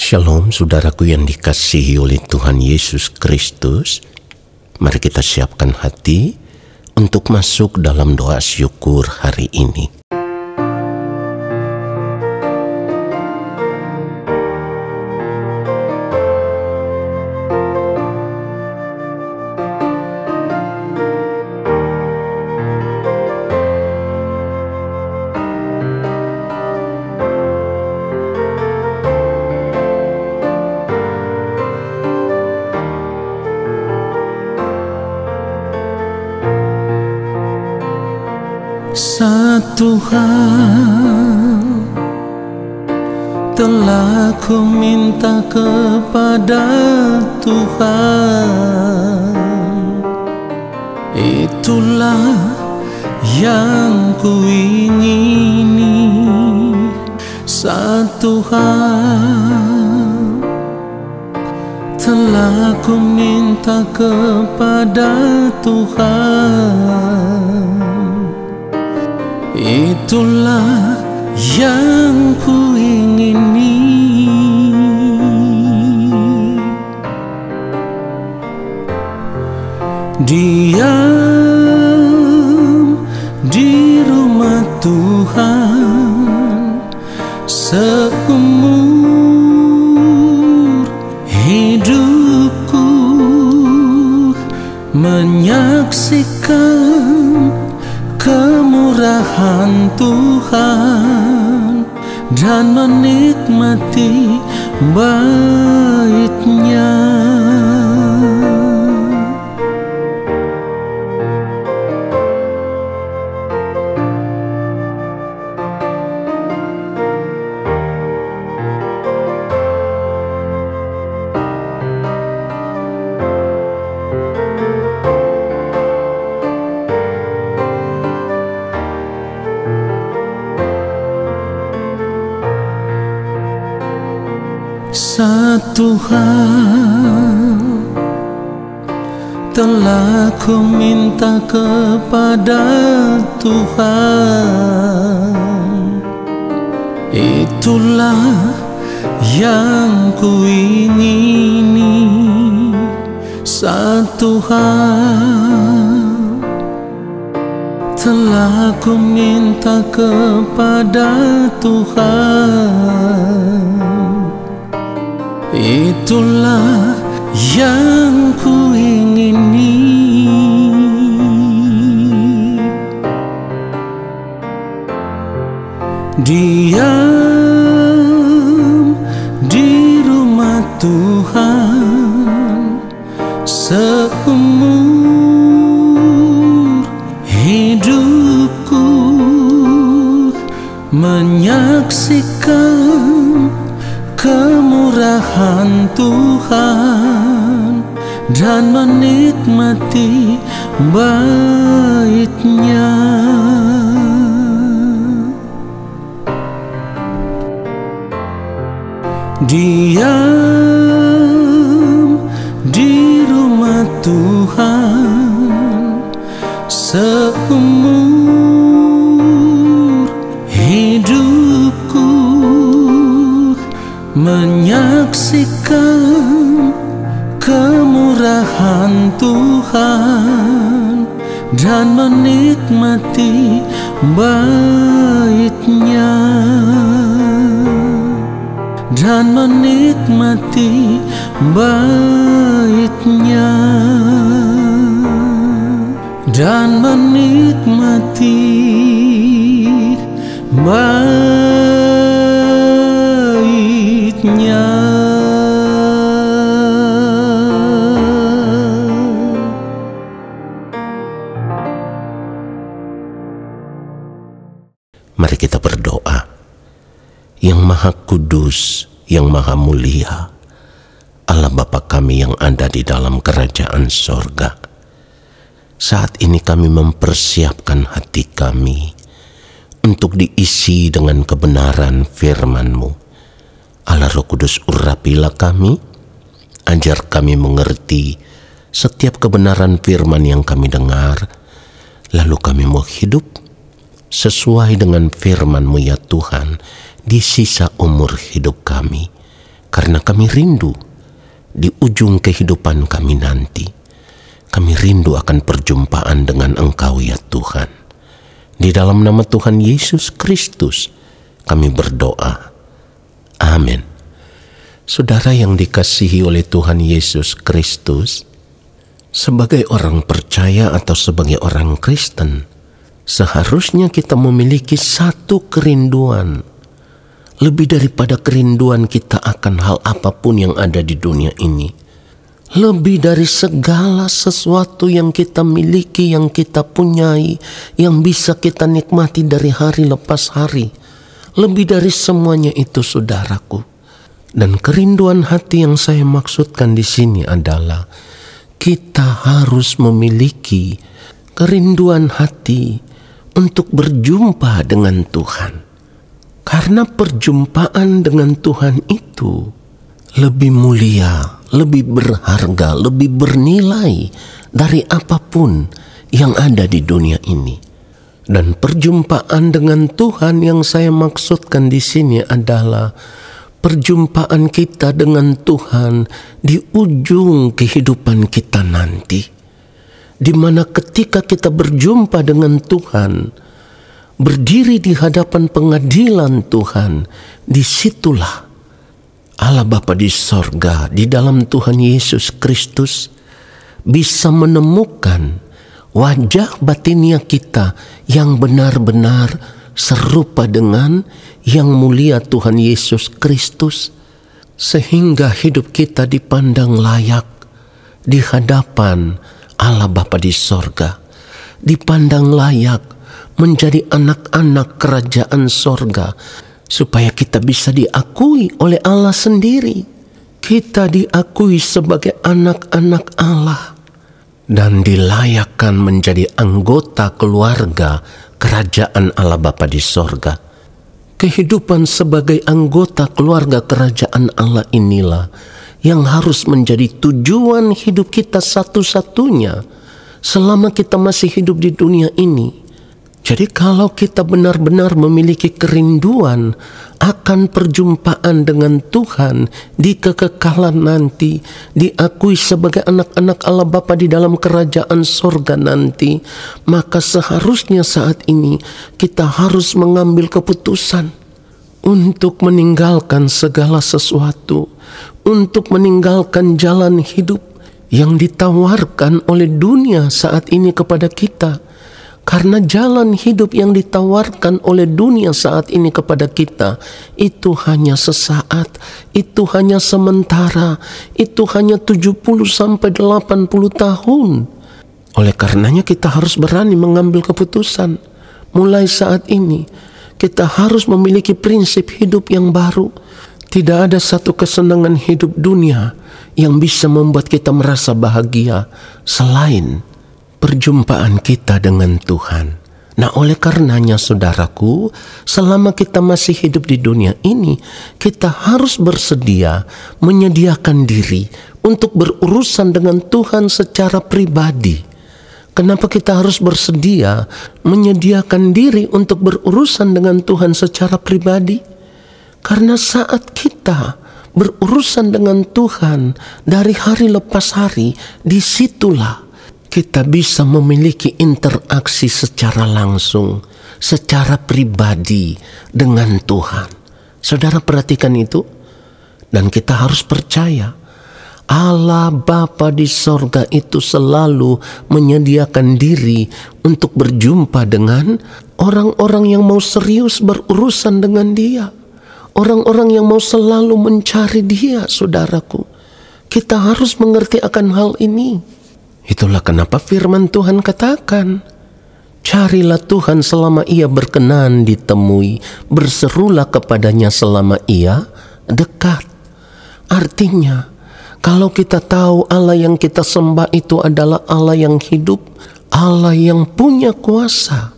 Shalom saudaraku yang dikasihi oleh Tuhan Yesus Kristus. Mari kita siapkan hati untuk masuk dalam doa syukur hari ini. Satu hal telah ku minta kepada Tuhan, itulah yang ku ingini. Satu hal telah ku minta kepada Tuhan, itulah yang ku ingini. Diam di rumah Tuhan seumur hidupku, menyaksikan kemurahan Tuhan dan menikmati bait-Nya. Satu hal telah ku minta kepada Tuhan, itulah yang ku ingini. Satu hal telah ku minta kepada Tuhan, itulah yang ku ingini. Diam di rumah Tuhan seumur hidupku, menyaksikan kemurahan Tuhan dan menikmati bait-Nya. Diam di rumah Tuhan seumur hidupku, menyaksikan kemurahan Tuhan dan menikmati bait-Nya, dan menikmati bait-Nya, dan menikmati bait-Nya. Mari kita berdoa. Yang Maha Kudus, yang Maha Mulia, Allah Bapa kami yang ada di dalam kerajaan sorga, saat ini kami mempersiapkan hati kami untuk diisi dengan kebenaran firman-Mu. Allah Roh Kudus, urapilah kami, ajar kami mengerti setiap kebenaran firman yang kami dengar, lalu kami mau hidup sesuai dengan firman-Mu ya Tuhan di sisa umur hidup kami. karena kami rindu di ujung kehidupan kami nanti. Kami rindu akan perjumpaan dengan Engkau ya Tuhan. Di dalam nama Tuhan Yesus Kristus kami berdoa. Amin. Saudara yang dikasihi oleh Tuhan Yesus Kristus, sebagai orang percaya atau sebagai orang Kristen, seharusnya kita memiliki satu kerinduan, lebih daripada kerinduan kita akan hal apapun yang ada di dunia ini. Lebih dari segala sesuatu yang kita miliki, yang kita punyai, yang bisa kita nikmati dari hari lepas hari. Lebih dari semuanya itu, saudaraku. Dan kerinduan hati yang saya maksudkan di sini adalah kita harus memiliki kerinduan hati untuk berjumpa dengan Tuhan. Karena perjumpaan dengan Tuhan itu lebih mulia, lebih berharga, lebih bernilai dari apapun yang ada di dunia ini. Dan perjumpaan dengan Tuhan yang saya maksudkan di sini adalah perjumpaan kita dengan Tuhan di ujung kehidupan kita nanti. Di mana ketika kita berjumpa dengan Tuhan, berdiri di hadapan pengadilan Tuhan, disitulah Allah Bapa di sorga, di dalam Tuhan Yesus Kristus, bisa menemukan wajah batinia kita yang benar-benar serupa dengan yang mulia Tuhan Yesus Kristus, sehingga hidup kita dipandang layak di hadapan Allah Bapa di sorga, dipandang layak menjadi anak-anak kerajaan sorga, supaya kita bisa diakui oleh Allah sendiri. Kita diakui sebagai anak-anak Allah dan dilayakkan menjadi anggota keluarga kerajaan Allah Bapa di sorga. Kehidupan sebagai anggota keluarga kerajaan Allah inilah yang harus menjadi tujuan hidup kita satu-satunya selama kita masih hidup di dunia ini. Jadi kalau kita benar-benar memiliki kerinduan akan perjumpaan dengan Tuhan di kekekalan nanti, diakui sebagai anak-anak Allah Bapa di dalam kerajaan sorga nanti, maka seharusnya saat ini kita harus mengambil keputusan untuk meninggalkan segala sesuatu, untuk meninggalkan jalan hidup yang ditawarkan oleh dunia saat ini kepada kita. Karena jalan hidup yang ditawarkan oleh dunia saat ini kepada kita itu hanya sesaat, itu hanya sementara, itu hanya 70 sampai 80 tahun. Oleh karenanya kita harus berani mengambil keputusan. Mulai saat ini kita harus memiliki prinsip hidup yang baru. Tidak ada satu kesenangan hidup dunia yang bisa membuat kita merasa bahagia selain perjumpaan kita dengan Tuhan. Nah, oleh karenanya saudaraku, selama kita masih hidup di dunia ini, kita harus bersedia menyediakan diri untuk berurusan dengan Tuhan secara pribadi. Kenapa kita harus bersedia menyediakan diri untuk berurusan dengan Tuhan secara pribadi? Karena saat kita berurusan dengan Tuhan dari hari lepas hari, disitulah kita bisa memiliki interaksi secara langsung, secara pribadi dengan Tuhan. Saudara perhatikan itu. Dan kita harus percaya, Allah Bapa di sorga itu selalu menyediakan diri untuk berjumpa dengan orang-orang yang mau serius berurusan dengan Dia. Orang-orang yang mau selalu mencari Dia, saudaraku. Kita harus mengerti akan hal ini. Itulah kenapa firman Tuhan katakan, carilah Tuhan selama Ia berkenan ditemui, berserulah kepadanya selama Ia dekat. Artinya, kalau kita tahu Allah yang kita sembah itu adalah Allah yang hidup, Allah yang punya kuasa,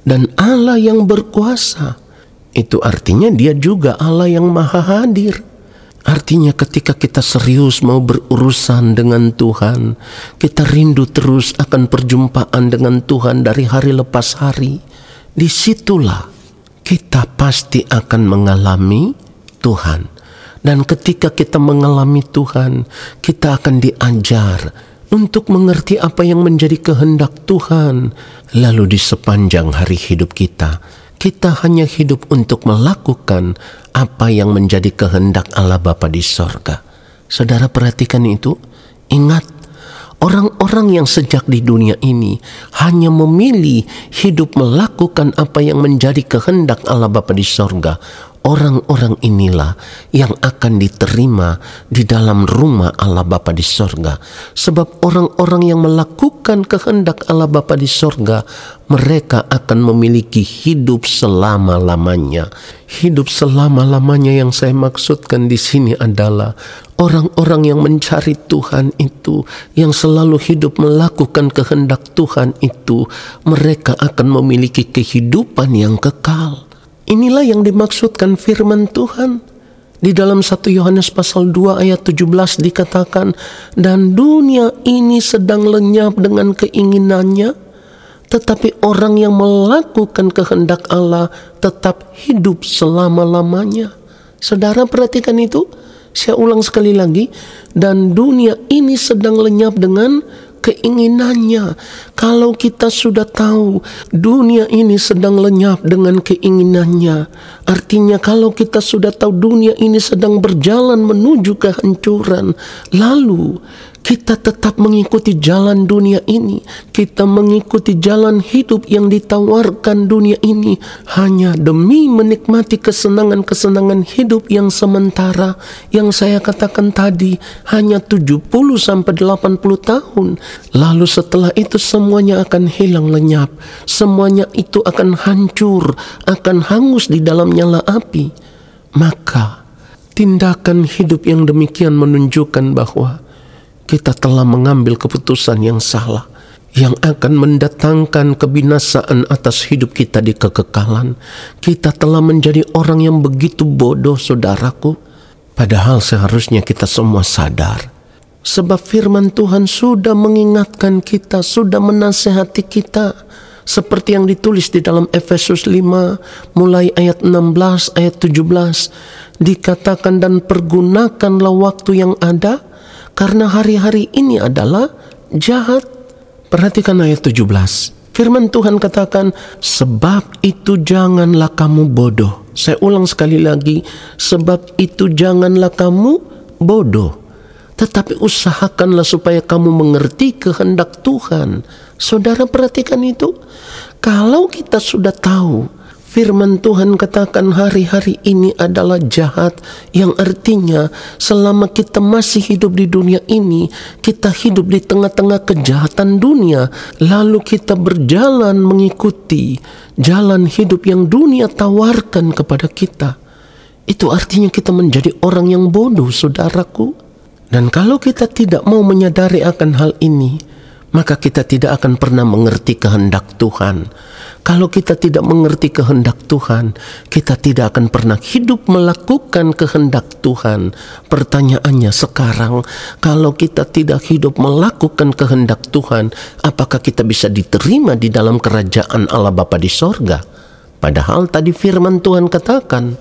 dan Allah yang berkuasa, itu artinya Dia juga Allah yang maha hadir. Artinya ketika kita serius mau berurusan dengan Tuhan, kita rindu terus akan perjumpaan dengan Tuhan dari hari lepas hari, disitulah kita pasti akan mengalami Tuhan. Dan ketika kita mengalami Tuhan, kita akan diajar untuk mengerti apa yang menjadi kehendak Tuhan. Lalu di sepanjang hari hidup kita hanya hidup untuk melakukan apa yang menjadi kehendak Allah Bapa di sorga. Saudara perhatikan itu, ingat, orang-orang yang sejak di dunia ini hanya memilih hidup melakukan apa yang menjadi kehendak Allah Bapa di sorga. Orang-orang inilah yang akan diterima di dalam rumah Allah Bapa di sorga. Sebab orang-orang yang melakukan kehendak Allah Bapa di sorga, mereka akan memiliki hidup selama-lamanya. Hidup selama-lamanya yang saya maksudkan di sini adalah orang-orang yang mencari Tuhan itu, yang selalu hidup melakukan kehendak Tuhan itu, mereka akan memiliki kehidupan yang kekal. Inilah yang dimaksudkan firman Tuhan. Di dalam 1 Yohanes pasal 2 ayat 17 dikatakan, dan dunia ini sedang lenyap dengan keinginannya, tetapi orang yang melakukan kehendak Allah tetap hidup selama-lamanya. Saudara perhatikan itu. Saya ulang sekali lagi, dan dunia ini sedang lenyap dengan keinginannya. Kalau kita sudah tahu dunia ini sedang lenyap dengan keinginannya, artinya kalau kita sudah tahu dunia ini sedang berjalan menuju kehancuran, lalu kita tetap mengikuti jalan dunia ini, kita mengikuti jalan hidup yang ditawarkan dunia ini hanya demi menikmati kesenangan-kesenangan hidup yang sementara, yang saya katakan tadi hanya 70-80 tahun. Lalu setelah itu semuanya akan hilang lenyap, semuanya itu akan hancur, akan hangus di dalam nyala api. Maka tindakan hidup yang demikian menunjukkan bahwa kita telah mengambil keputusan yang salah, yang akan mendatangkan kebinasaan atas hidup kita di kekekalan. Kita telah menjadi orang yang begitu bodoh, saudaraku. Padahal seharusnya kita semua sadar. Sebab firman Tuhan sudah mengingatkan kita, sudah menasehati kita. Seperti yang ditulis di dalam Efesus 5, mulai ayat 16, ayat 17. Dikatakan, dan pergunakanlah waktu yang ada, karena hari-hari ini adalah jahat. Perhatikan ayat 17. Firman Tuhan katakan, sebab itu janganlah kamu bodoh. Saya ulang sekali lagi, sebab itu janganlah kamu bodoh, tetapi usahakanlah supaya kamu mengerti kehendak Tuhan. Saudara perhatikan itu. Kalau kita sudah tahu firman Tuhan katakan hari-hari ini adalah jahat, yang artinya selama kita masih hidup di dunia ini, kita hidup di tengah-tengah kejahatan dunia, lalu kita berjalan mengikuti jalan hidup yang dunia tawarkan kepada kita. Itu artinya kita menjadi orang yang bodoh, saudaraku. Dan kalau kita tidak mau menyadari akan hal ini, maka kita tidak akan pernah mengerti kehendak Tuhan. Kalau kita tidak mengerti kehendak Tuhan, kita tidak akan pernah hidup melakukan kehendak Tuhan. Pertanyaannya sekarang, kalau kita tidak hidup melakukan kehendak Tuhan, apakah kita bisa diterima di dalam kerajaan Allah Bapa di sorga? Padahal tadi firman Tuhan katakan,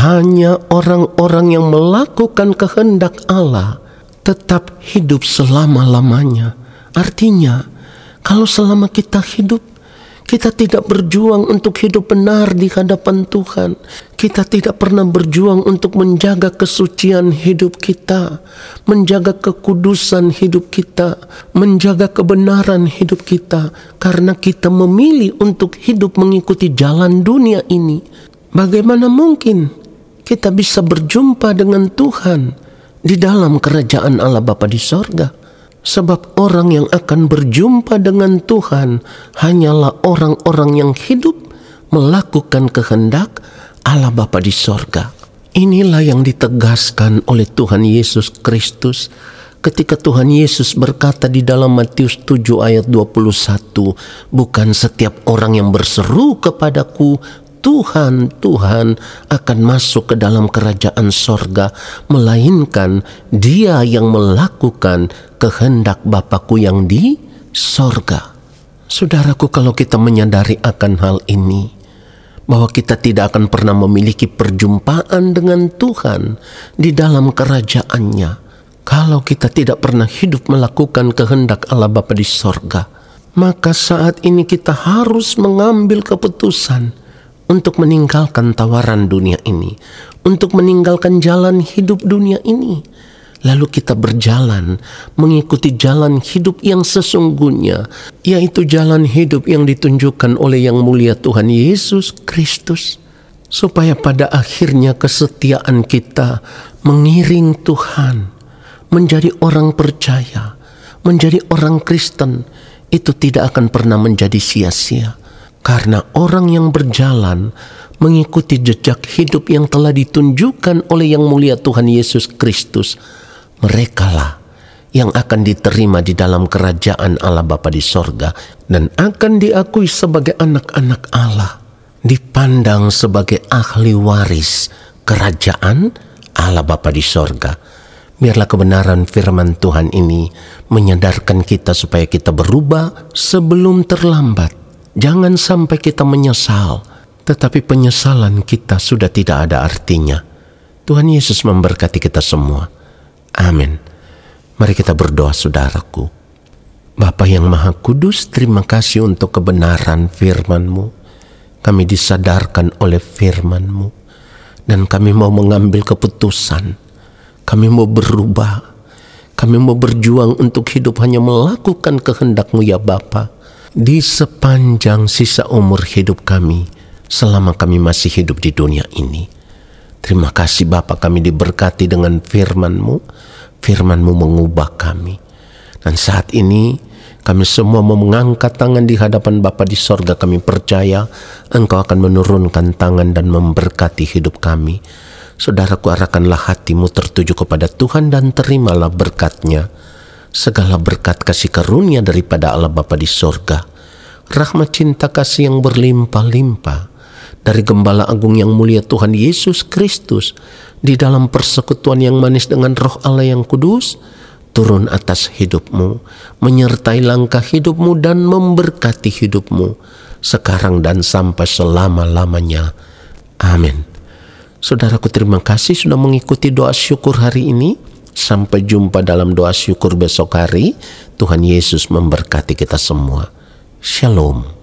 hanya orang-orang yang melakukan kehendak Allah tetap hidup selama-lamanya. Artinya, kalau selama kita hidup, kita tidak berjuang untuk hidup benar di hadapan Tuhan. Kita tidak pernah berjuang untuk menjaga kesucian hidup kita, menjaga kekudusan hidup kita, menjaga kebenaran hidup kita, karena kita memilih untuk hidup mengikuti jalan dunia ini. Bagaimana mungkin kita bisa berjumpa dengan Tuhan di dalam kerajaan Allah Bapa di sorga? Sebab orang yang akan berjumpa dengan Tuhan hanyalah orang-orang yang hidup melakukan kehendak Allah Bapa di sorga. Inilah yang ditegaskan oleh Tuhan Yesus Kristus ketika Tuhan Yesus berkata di dalam Matius 7 ayat 21, bukan setiap orang yang berseru kepadaku, Tuhan, Tuhan, akan masuk ke dalam kerajaan sorga, melainkan dia yang melakukan kehendak Bapa-Ku yang di sorga. Saudaraku, kalau kita menyadari akan hal ini, bahwa kita tidak akan pernah memiliki perjumpaan dengan Tuhan di dalam kerajaan-Nya kalau kita tidak pernah hidup melakukan kehendak Allah Bapa di sorga. Maka saat ini kita harus mengambil keputusan untuk meninggalkan tawaran dunia ini, untuk meninggalkan jalan hidup dunia ini. Lalu kita berjalan mengikuti jalan hidup yang sesungguhnya, yaitu jalan hidup yang ditunjukkan oleh Yang Mulia Tuhan Yesus Kristus. Supaya pada akhirnya kesetiaan kita mengiring Tuhan, menjadi orang percaya, menjadi orang Kristen, itu tidak akan pernah menjadi sia-sia. Karena orang yang berjalan mengikuti jejak hidup yang telah ditunjukkan oleh Yang Mulia Tuhan Yesus Kristus, merekalah yang akan diterima di dalam kerajaan Allah Bapa di sorga dan akan diakui sebagai anak-anak Allah, dipandang sebagai ahli waris kerajaan Allah Bapa di sorga. Biarlah kebenaran firman Tuhan ini menyadarkan kita supaya kita berubah sebelum terlambat. Jangan sampai kita menyesal, tetapi penyesalan kita sudah tidak ada artinya. Tuhan Yesus memberkati kita semua. Amin. Mari kita berdoa, saudaraku. Bapa yang Maha Kudus, terima kasih untuk kebenaran firman-Mu. Kami disadarkan oleh firman-Mu, dan kami mau mengambil keputusan. Kami mau berubah. Kami mau berjuang untuk hidup hanya melakukan kehendak-Mu ya Bapa, di sepanjang sisa umur hidup kami, selama kami masih hidup di dunia ini. Terima kasih Bapa, kami diberkati dengan firman-Mu. Firman-Mu mengubah kami. Dan saat ini kami semua mau mengangkat tangan di hadapan Bapa di sorga. Kami percaya Engkau akan menurunkan tangan dan memberkati hidup kami. Saudaraku, arahkanlah hatimu tertuju kepada Tuhan dan terimalah berkat-Nya. Segala berkat kasih karunia daripada Allah Bapa di sorga, rahmat cinta kasih yang berlimpah-limpah dari Gembala Agung yang mulia Tuhan Yesus Kristus, di dalam persekutuan yang manis dengan Roh Allah yang kudus, turun atas hidupmu, menyertai langkah hidupmu dan memberkati hidupmu sekarang dan sampai selama-lamanya. Amin. Saudaraku, terima kasih sudah mengikuti doa syukur hari ini. Sampai jumpa dalam doa syukur besok hari. Tuhan Yesus memberkati kita semua. Shalom.